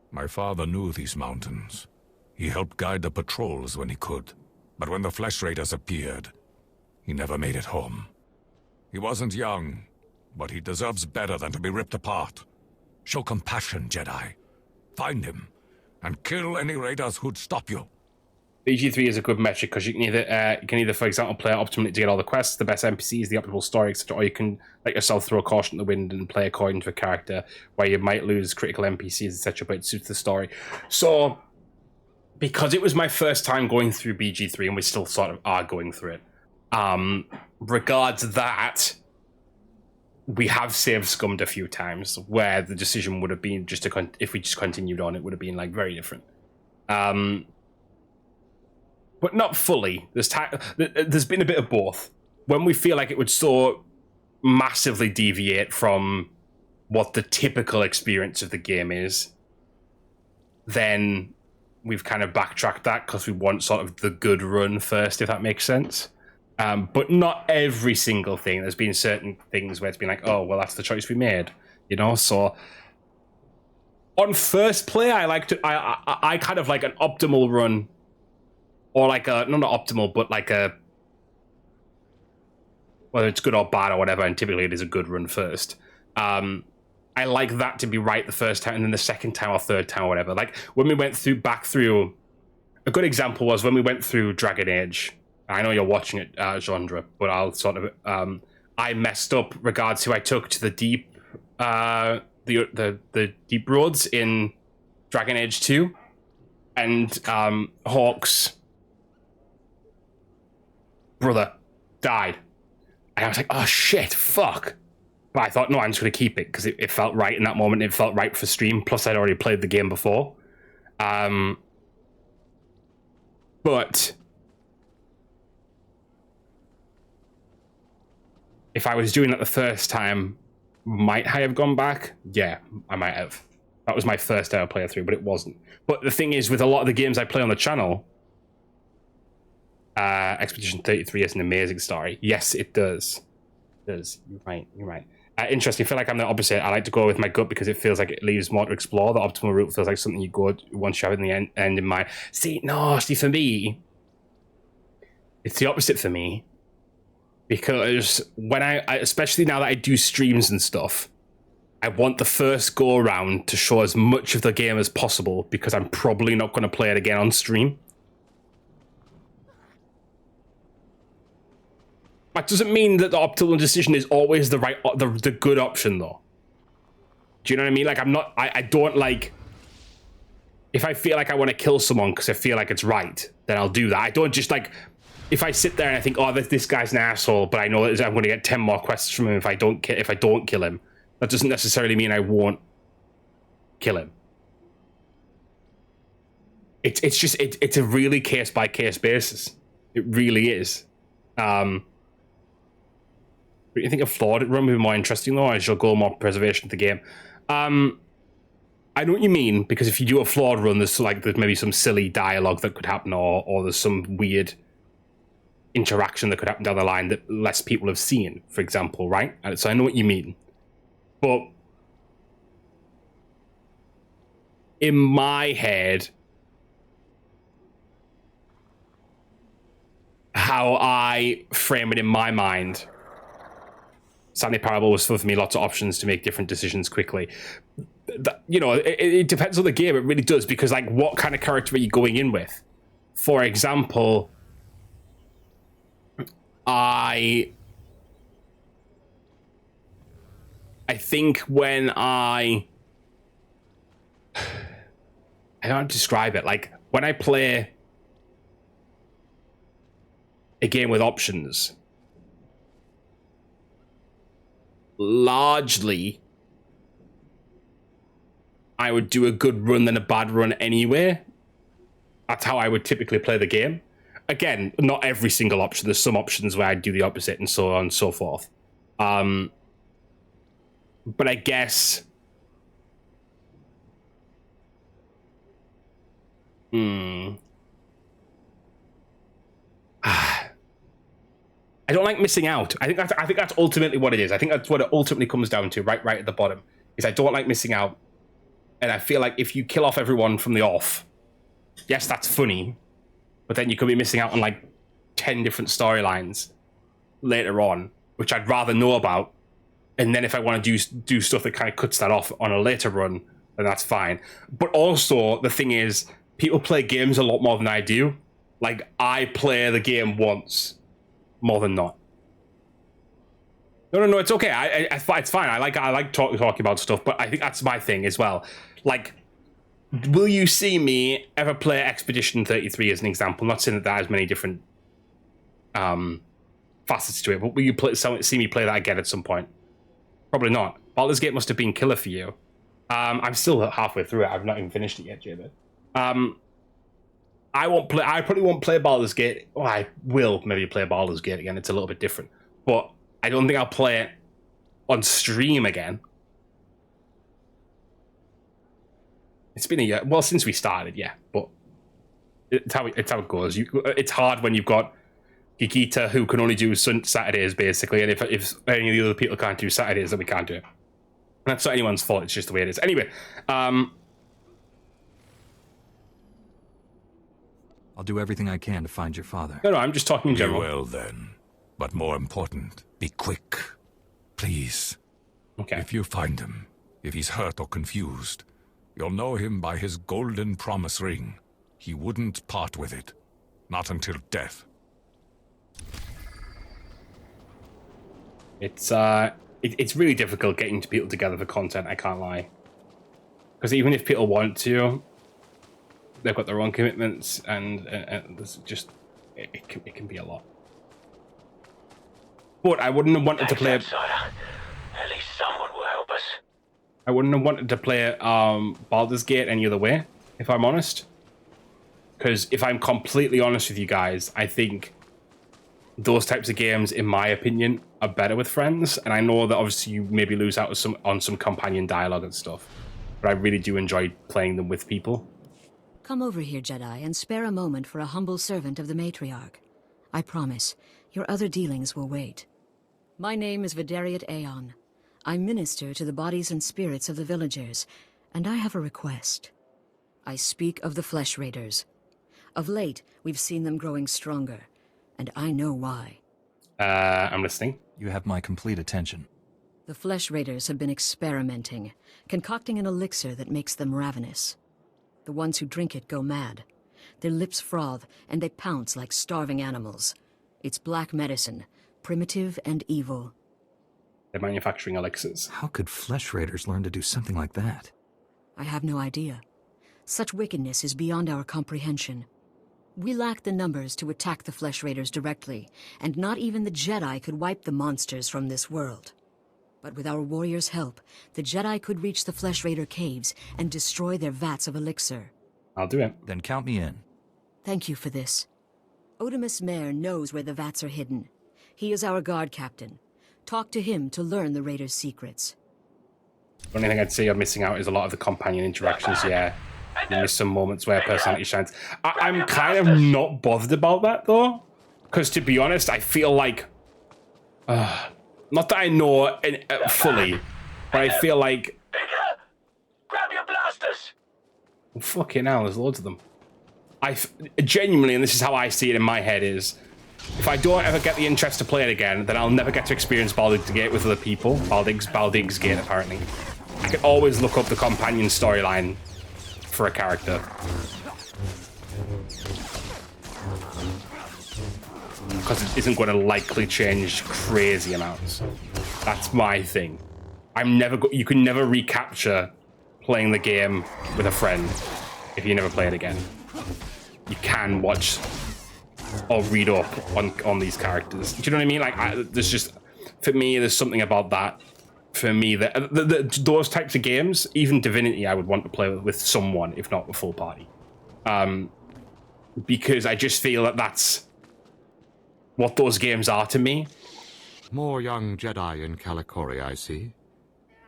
S17: My father knew these mountains. He helped guide the patrols when he could. But when the Flesh Raiders appeared, he never made it home. He wasn't young, but he deserves better than to be ripped apart. Show compassion, Jedi. Find him, and kill any raiders who'd stop you.
S1: BG3 is a good metric because you can either, for example, play optimally to get all the quests, the best NPCs, the optimal story, etc., or you can let yourself throw caution to the wind and play according to a character where you might lose critical NPCs, etc., but it suits the story. So, because it was my first time going through BG3, and we still sort of are going through it, regards that, we have save scummed a few times where the decision would have been just to if we just continued on, it would have been like very different. But not fully. There's been a bit of both. When we feel like it would so massively deviate from what the typical experience of the game is, then we've kind of backtracked that because we want sort of the good run first, if that makes sense. But not every single thing. There's been certain things where it's been like, oh, well, that's the choice we made, you know? So on first play, I kind of like an optimal run, or like a, not optimal, but like a, whether it's good or bad or whatever, and typically it is a good run first. I like that to be right the first time, and then the second time or third time or whatever. Like when we went back through, a good example was when we went through Dragon Age. I know you're watching it, genre, but I'll sort of, I messed up regards who I took to the deep, the deep roads in Dragon Age 2, and Hawk's brother died. And I was like, oh shit, fuck. But I thought, no, I'm just going to keep it because it felt right in that moment. It felt right for stream. Plus, I'd already played the game before. But if I was doing that the first time, might I have gone back? Yeah, I might have. That was my first ever playthrough, but it wasn't. But the thing is, with a lot of the games I play on the channel, Expedition 33 is an amazing story. Yes, it does. It does. You're right. You're right. Interesting. I feel like I'm the opposite. I like to go with my gut because it feels like it leaves more to explore. The optimal route feels like something you go once you have it in the end in mind. See, for me, it's the opposite for me. Because when I especially now that I do streams and stuff, I want the first go around to show as much of the game as possible because I'm probably not going to play it again on stream. That doesn't mean that the optimal decision is always the right, the good option though. Do you know what I mean? Like I don't like, if I feel like I want to kill someone because I feel like it's right, then I'll do that. I don't just like, if I sit there and I think, oh, this guy's an asshole, but I know that I'm going to get 10 more quests from him if I don't kill him. That doesn't necessarily mean I won't kill him. It's a really case by case basis. It really is. But you think a flawed run would be more interesting though, or is your goal more preservation of the game? I know what you mean, because if you do a flawed run, there's maybe some silly dialogue that could happen, or there's some weird interaction that could happen down the line that less people have seen, for example, right? So I know what you mean. But in my head, how I frame it in my mind, Stanley Parable was for me lots of options to make different decisions quickly. You know, it depends on the game. It really does, because like, what kind of character are you going in with? For example, I think when I don't know how to describe it. Like, when I play a game with options, largely I would do a good run than a bad run anyway. That's how I would typically play the game. Again, not every single option. There's some options where I do the opposite, and so on and so forth. But I guess I don't like missing out. I think that's ultimately what it is. I think that's what it ultimately comes down to, right at the bottom, is I don't like missing out. And I feel like if you kill off everyone from the off, yes, that's funny, but then you could be missing out on like 10 different storylines later on, which I'd rather know about. And then if I want to do stuff that kind of cuts that off on a later run, then that's fine. But also, the thing is, people play games a lot more than I do. Like, I play the game once more than not. No, it's okay. It's fine. I like talking about stuff, but I think that's my thing as well. Like, will you see me ever play Expedition 33 as an example? Not saying that has many different facets to it, but will you see me play that again at some point? Probably not. Baldur's Gate must have been killer for you. I'm still halfway through it. I've not even finished it yet, Javid. I probably won't play Baldur's Gate. Well, I will maybe play Baldur's Gate again. It's a little bit different. But I don't think I'll play it on stream again. It's been a year. Well, since we started, yeah. But it's how it goes. It's hard when you've got Gigita, who can only do Saturdays, basically. And if any of the other people can't do Saturdays, then we can't do it. And that's not anyone's fault. It's just the way it is. Anyway,
S3: I'll do everything I can to find your father.
S1: No, I'm just talking in general.
S17: Be well, then. But more important, be quick. Please.
S1: Okay.
S17: If you find him, if he's hurt or confused, you'll know him by his golden promise ring. He wouldn't part with it. Not until death.
S1: It's really difficult getting people together for content, I can't lie. Because even if people want to, they've got their own commitments, and there's just it can be a lot. But I wouldn't have wanted to play. At
S18: least someone will help us.
S1: I wouldn't have wanted to play Baldur's Gate any other way, if I'm honest. Because if I'm completely honest with you guys, I think those types of games, in my opinion, are better with friends. And I know that obviously you maybe lose out on some companion dialogue and stuff, but I really do enjoy playing them with people.
S19: Come over here, Jedi, and spare a moment for a humble servant of the matriarch. I promise, your other dealings will wait. My name is Vidariat Aeon. I minister to the bodies and spirits of the villagers, and I have a request. I speak of the Flesh Raiders. Of late, we've seen them growing stronger, and I know why.
S1: I'm listening.
S3: You have my complete attention.
S19: The Flesh Raiders have been experimenting, concocting an elixir that makes them ravenous. The ones who drink it go mad. Their lips froth, and they pounce like starving animals. It's black medicine, primitive and evil.
S1: They're manufacturing elixirs.
S3: How could Flesh Raiders learn to do something like that?
S19: I have no idea. Such wickedness is beyond our comprehension. We lack the numbers to attack the Flesh Raiders directly, and not even the Jedi could wipe the monsters from this world. But with our warriors' help, the Jedi could reach the Flesh Raider caves and destroy their vats of elixir.
S1: I'll do it.
S3: Then count me in.
S19: Thank you for this. Otimus Mare knows where the vats are hidden. He is our guard captain. Talk to him to learn the Raiders' secrets.
S1: The only thing I'd say you're missing out is a lot of the companion interactions, yeah. You miss some moments where personality shines. I'm kind of not bothered about that, though. Because, to be honest, I feel like... not that I know fully, but I feel like...
S18: Grab your blasters!
S1: Oh, fucking hell, there's loads of them. Genuinely, and this is how I see it in my head, is... If I don't ever get the interest to play it again, then I'll never get to experience Baldur's Gate with other people. Baldur's Gate, apparently. I can always look up the companion storyline for a character. Because it isn't going to likely change crazy amounts. That's my thing. You can never recapture playing the game with a friend if you never play it again. You can watch or read up on these characters. Do you know what I mean? Like, there's just, for me, there's something about that. For me, those types of games, even Divinity, I would want to play with someone, if not a full party. Because I just feel that that's what those games are to me.
S20: More young Jedi in Kalikori, I see.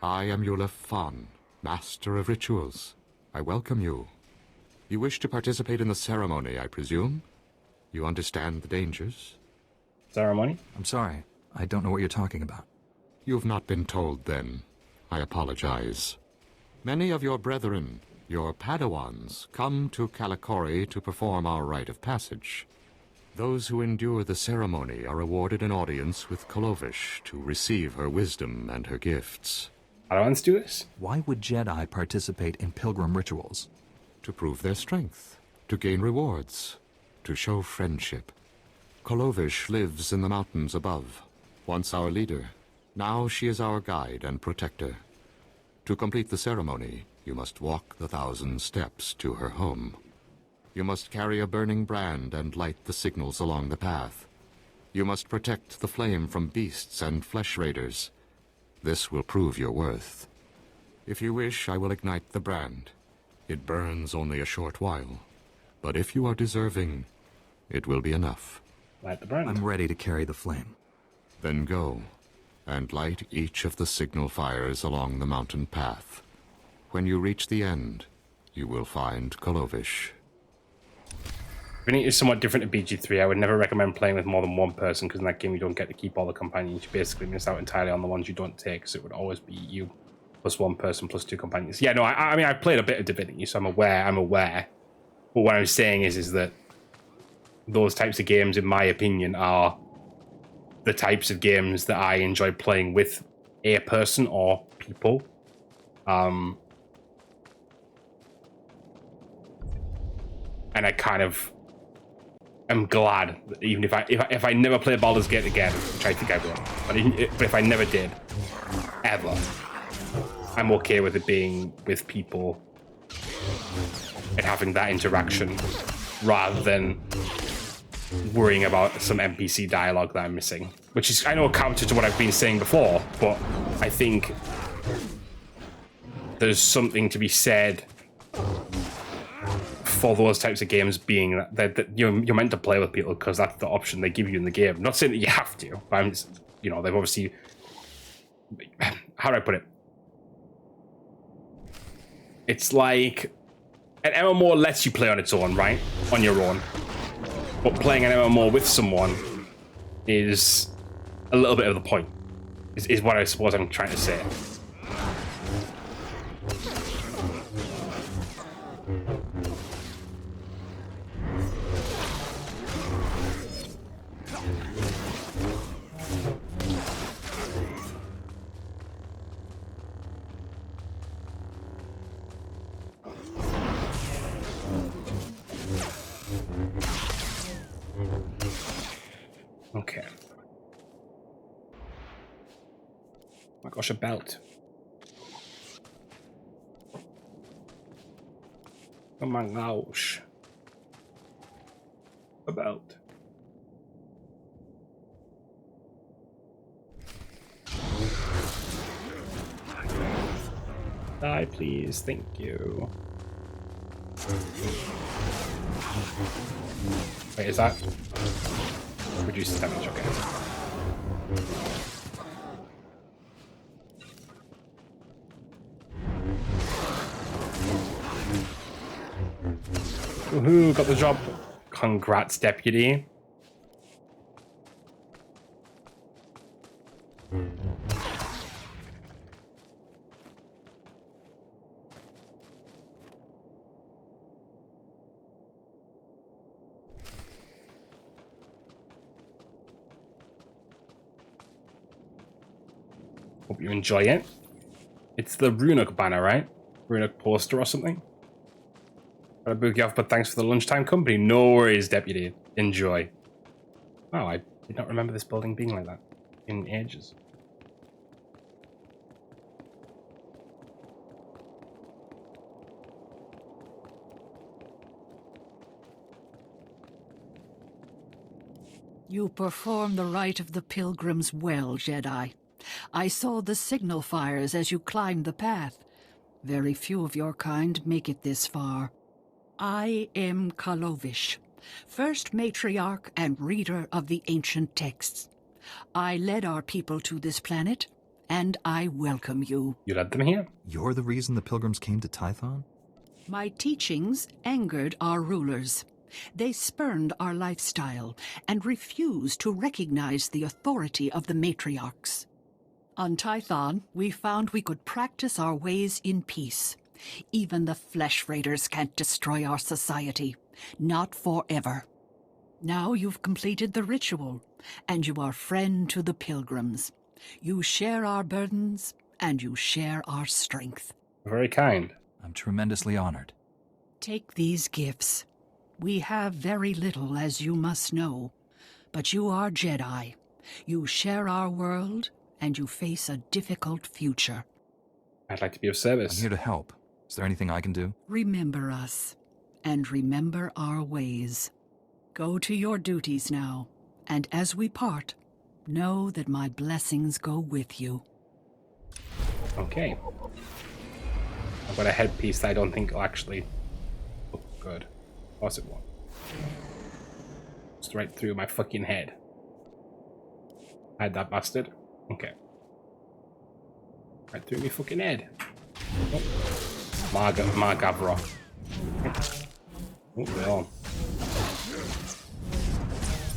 S20: I am Yulef Fan, Master of Rituals. I welcome you. You wish to participate in the ceremony, I presume? You understand the dangers?
S1: Ceremony?
S3: I'm sorry. I don't know what you're talking about.
S20: You've not been told, then. I apologize. Many of your brethren, your Padawans, come to Kalikori to perform our rite of passage. Those who endure the ceremony are awarded an audience with Kolovish to receive her wisdom and her gifts.
S1: Padawans do this?
S3: Why would Jedi participate in pilgrim rituals?
S20: To prove their strength, to gain rewards, to show friendship. Kolovish lives in the mountains above, once our leader. Now she is our guide and protector. To complete the ceremony, you must walk the 1,000 steps to her home. You must carry a burning brand and light the signals along the path. You must protect the flame from beasts and flesh raiders. This will prove your worth. If you wish, I will ignite the brand. It burns only a short while, but if you are deserving, it will be enough.
S1: Light the brand.
S3: I'm ready to carry the flame.
S20: Then go, and light each of the signal fires along the mountain path. When you reach the end, you will find Kolovish.
S1: Divinity is somewhat different to BG3. I would never recommend playing with more than one person, because in that game you don't get to keep all the companions. You basically miss out entirely on the ones you don't take, so it would always be you plus one person plus 2 companions. Yeah, no, I mean, I've played a bit of Divinity, so I'm aware. But what I'm saying is that those types of games, in my opinion, are the types of games that I enjoy playing with a person or people. And I kind of am glad that even if I never play Baldur's Gate again, which I think I will, but if I never did, ever, I'm okay with it being with people and having that interaction rather than worrying about some NPC dialogue that I'm missing, which is, I know, counter to what I've been saying before, but I think there's something to be said for those types of games being that you're meant to play with people because that's the option they give you in the game. I'm not saying that you have to, but I'm just, they've obviously, how do I put it? It's like an MMO lets you play on its own, right? On your own. But playing an MMO with someone is a little bit of the point, is what I suppose I'm trying to say. Okay. Oh my gosh, a belt. Oh my gosh. A belt. Die, please. Thank you. Wait, is that... reduces damage, okay. Woohoo, got the job. Congrats, deputy. Hope you enjoy it. It's the Runuk banner, right? Runuk poster or something. Gotta book you off, but thanks for the lunchtime company. No worries, deputy. Enjoy. Oh, I did not remember this building being like that in ages.
S21: You perform the rite of the pilgrims well, Jedi. I saw the signal fires as you climbed the path. Very few of your kind make it this far. I am Kalovish, first matriarch and reader of the ancient texts. I led our people to this planet, and I welcome you.
S1: You led them here?
S3: You're the reason the pilgrims came to Tython?
S21: My teachings angered our rulers. They spurned our lifestyle and refused to recognize the authority of the matriarchs. On Tython, we found we could practice our ways in peace. Even the Flesh Raiders can't destroy our society. Not forever. Now you've completed the ritual, and you are friend to the pilgrims. You share our burdens, and you share our strength.
S1: Very kind.
S3: I'm tremendously honored.
S21: Take these gifts. We have very little, as you must know. But you are Jedi. You share our world, and you face a difficult future.
S1: I'd like to be of service.
S3: I'm here to help. Is there anything I can do?
S21: Remember us, and remember our ways. Go to your duties now, and as we part, know that my blessings go with you.
S1: Okay. I've got a headpiece that I don't think will actually look good. Of course it won't. Straight through my fucking head. Hide that bastard. Okay. Right through my fucking head. Oh. Margavro. Oh, they're on.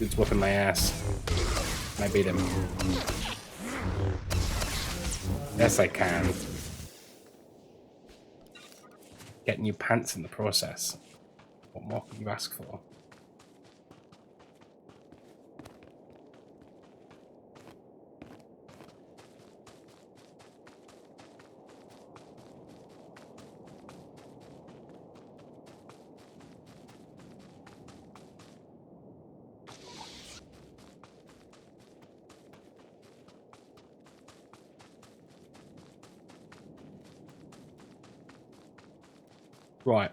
S1: Dude's whooping my ass. Can I beat him? Yes, I can. Get new pants in the process. What more can you ask for? Right.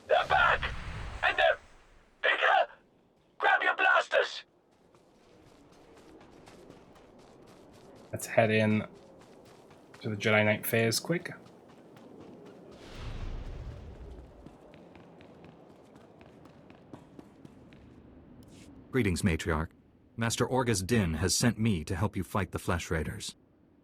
S18: They're back! And they're bigger! Grab your blasters!
S1: Let's head in to the Jedi Knight phase quick.
S3: Greetings, Matriarch. Master Orgus Din has sent me to help you fight the Flesh Raiders.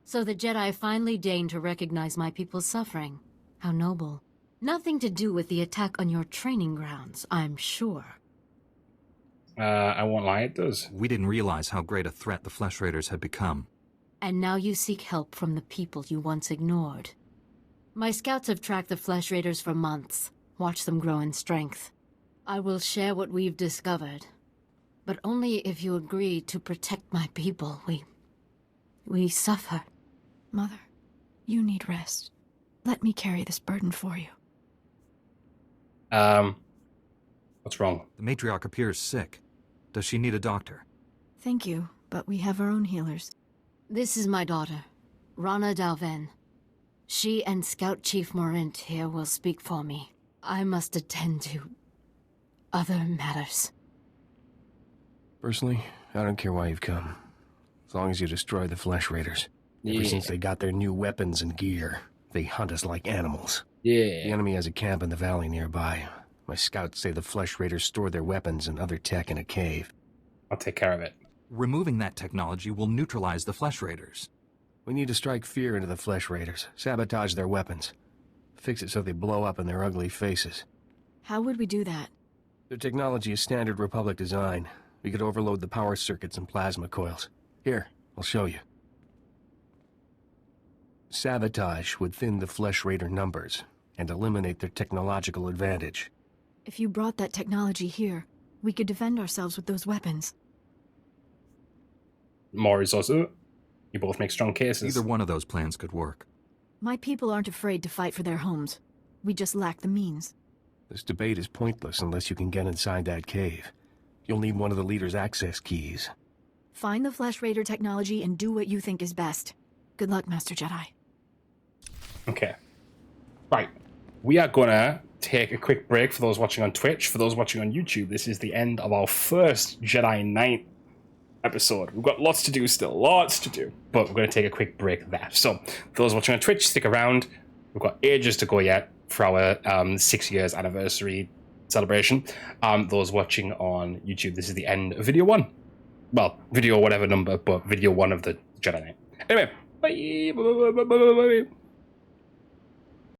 S22: So the Jedi finally deigned to recognize my people's suffering. How noble. Nothing to do with the attack on your training grounds, I'm sure.
S1: I won't lie, it does.
S3: We didn't realize how great a threat the Flesh Raiders had become.
S22: And now you seek help from the people you once ignored. My scouts have tracked the Flesh Raiders for months, watched them grow in strength. I will share what we've discovered, but only if you agree to protect my people. We suffer.
S16: Mother, you need rest. Let me carry this burden for you.
S1: What's wrong?
S3: The matriarch appears sick. Does she need a doctor?
S16: Thank you, but we have our own healers.
S22: This is my daughter, Rana Dalven. She and Scout Chief Morint here will speak for me. I must attend to other matters.
S8: Personally, I don't care why you've come. As long as you destroy the Flesh Raiders. Ever since they got their new weapons and gear, they hunt us like animals.
S1: Yeah.
S8: The enemy has a camp in the valley nearby. My scouts say the Flesh Raiders store their weapons and other tech in a cave.
S1: I'll take care of it.
S3: Removing that technology will neutralize the Flesh Raiders.
S8: We need to strike fear into the Flesh Raiders, sabotage their weapons. Fix it so they blow up in their ugly faces.
S16: How would we do that?
S8: Their technology is standard Republic design. We could overload the power circuits and plasma coils. Here, I'll show you. Sabotage would thin the Flesh Raider numbers and eliminate their technological advantage.
S16: If you brought that technology here, we could defend ourselves with those weapons.
S1: More resources. You both make strong cases.
S3: Either one of those plans could work.
S16: My people aren't afraid to fight for their homes. We just lack the means.
S8: This debate is pointless unless you can get inside that cave. You'll need one of the leader's access keys.
S16: Find the Flesh Raider technology and do what you think is best. Good luck, Master Jedi.
S1: Okay. Right. We are gonna take a quick break for those watching on Twitch. For those watching on YouTube, this is the end of our first Jedi Knight episode. We've got lots to do still, lots to do, but we're going to take a quick break there. So, for those watching on Twitch, stick around. We've got ages to go yet for our 6 years anniversary celebration. Those watching on YouTube, this is the end of video 1. Well, video whatever number, but video 1 of the Jedi Knight. Anyway, bye.